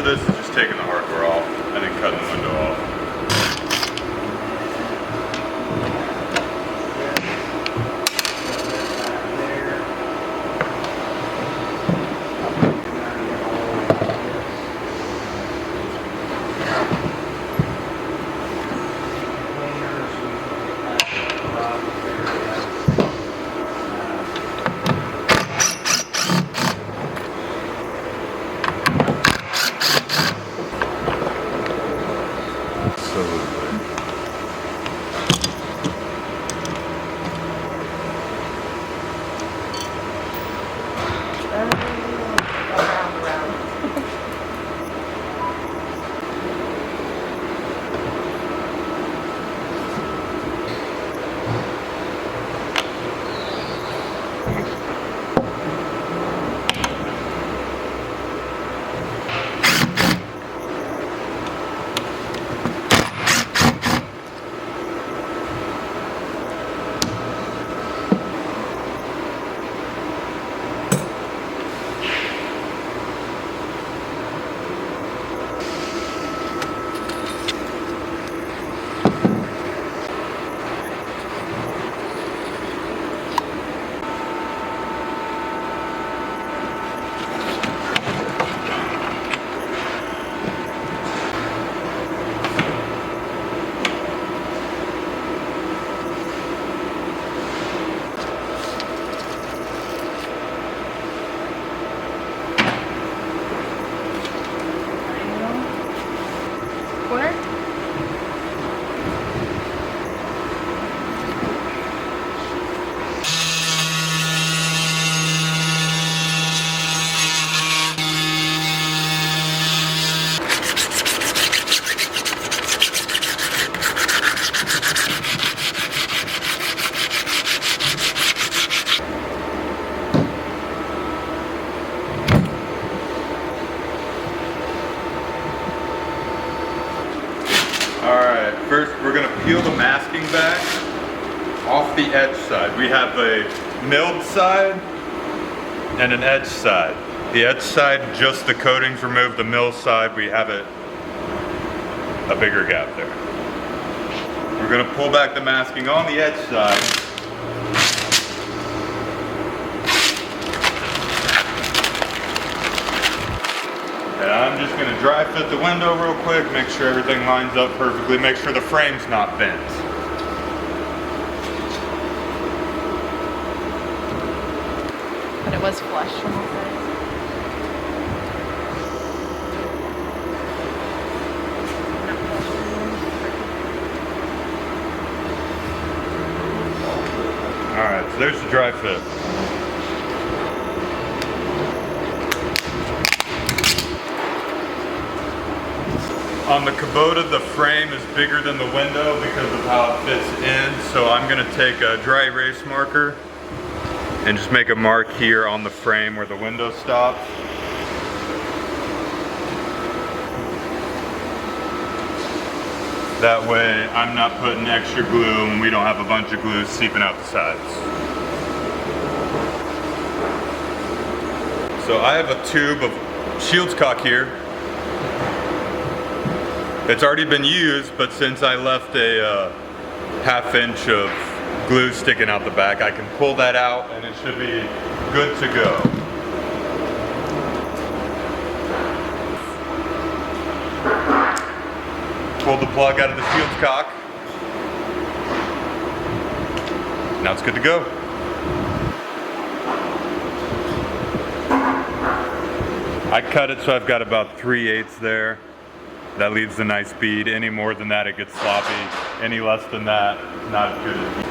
this is just taking the hardware off and then cutting the window off. First, we're going to peel the masking back off the edge side. We have a milled side and an edge side. The edge side, just the coatings removed. The mill side, we have it a bigger gap there. We're going to pull back the masking on the edge side. And I'm just going to dry fit the window real quick, make sure everything lines up perfectly, make sure the frame's not bent. But it was flush from the side. Alright, so there's the dry fit. On the Kubota, the frame is bigger than the window because of how it fits in, so I'm going to take a dry erase marker and just make a mark here on the frame where the window stops. That way I'm not putting extra glue and we don't have a bunch of glue seeping out the sides. So I have a tube of Shields caulk here. It's already been used, but since I left a ½ inch of glue sticking out the back, I can pull that out and it should be good to go. Pull the plug out of the Shields caulk. Now it's good to go. I cut it so I've got about 3/8 there. That leaves a nice bead. Any more than that, it gets sloppy. Any less than that, not as good.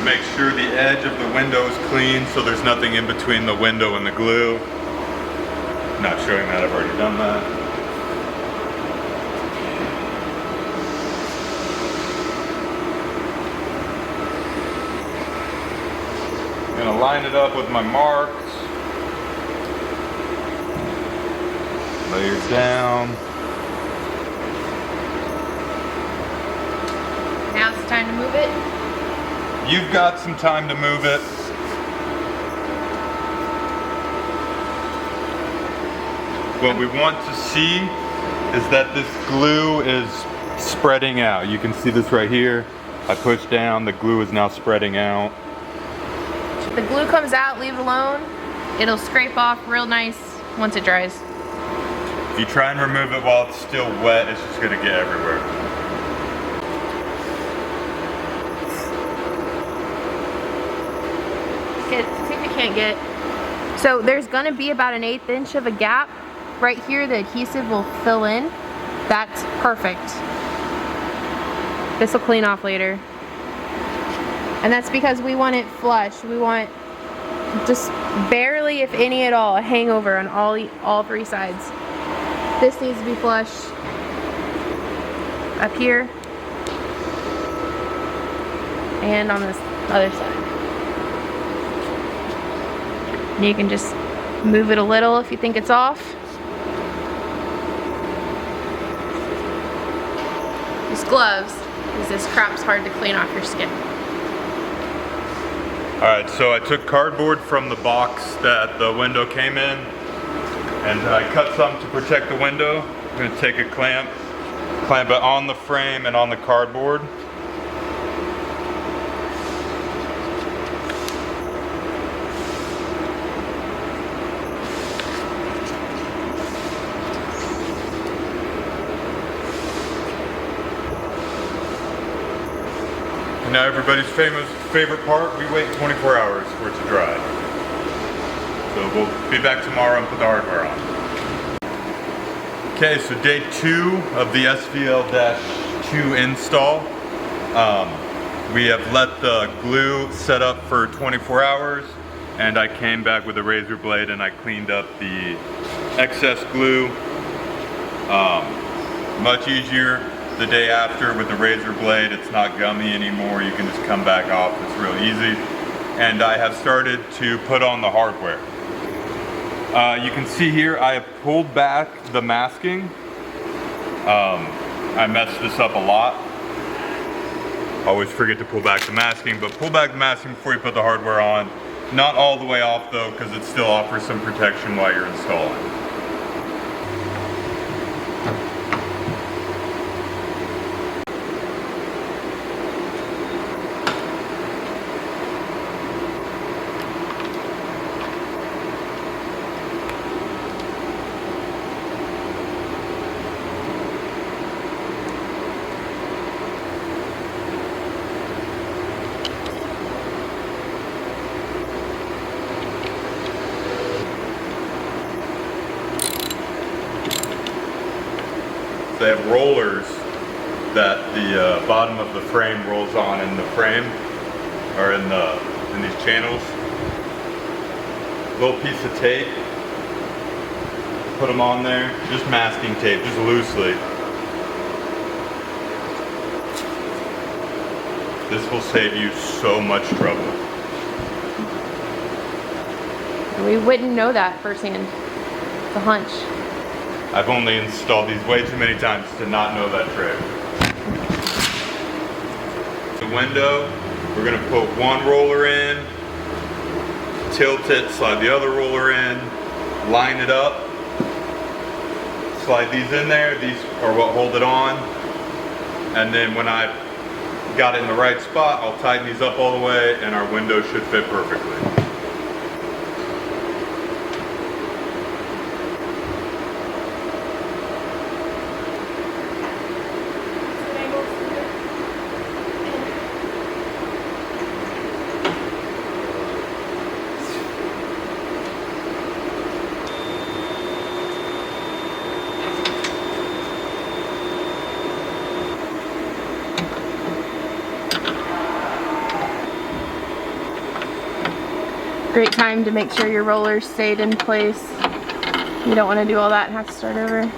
Make sure the edge of the window is clean so there's nothing in between the window and the glue. Not showing that, I've already done that. gonna line it up with my marks. Layer down. Now it's time to move it. You've got some time to move it. What we want to see is that this glue is spreading out. You can see this right here. I push down, the glue is now spreading out. If the glue comes out, leave it alone. It'll scrape off real nice once it dries. If you try and remove it while it's still wet, it's just gonna get everywhere. See if you can't get. So there's gonna be about an 1/8 inch of a gap. Right here, the adhesive will fill in. That's perfect. This will clean off later. And that's because we want it flush. We want just barely, if any at all, a hangover on all 3 sides. This needs to be flush up here and on this other side. And you can just move it a little if you think it's off. Use gloves, because this crap's hard to clean off your skin. Alright, so I took cardboard from the box that the window came in, and I cut some to protect the window. I'm going to take a clamp it on the frame and on the cardboard. And now everybody's favorite part, we wait 24 hours for it to dry. So we'll be back tomorrow and put the hardware on. Okay, so day 2 of the SVL-2 install. We have let the glue set up for 24 hours, and I came back with a razor blade and I cleaned up the excess glue. Much easier the day after with the razor blade. It's not gummy anymore. You can just come back off. It's real easy. And I have started to put on the hardware. You can see here I have pulled back the masking. I messed this up a lot. Always forget to pull back the masking, but pull back the masking before you put the hardware on. Not all the way off though, because it still offers some protection while you're installing. They have rollers that the bottom of the frame rolls on in the frame, or in these channels. Little piece of tape, put them on there, just masking tape, just loosely. This will save you so much trouble. We wouldn't know that firsthand. It's a hunch. I've only installed these way too many times to not know that trick. The window, we're going to put one roller in, tilt it, slide the other roller in, line it up, slide these in there. These are what hold it on. And then when I've got it in the right spot, I'll tighten these up all the way and our window should fit perfectly. Great time to make sure your rollers stayed in place. You don't want to do all that and have to start over.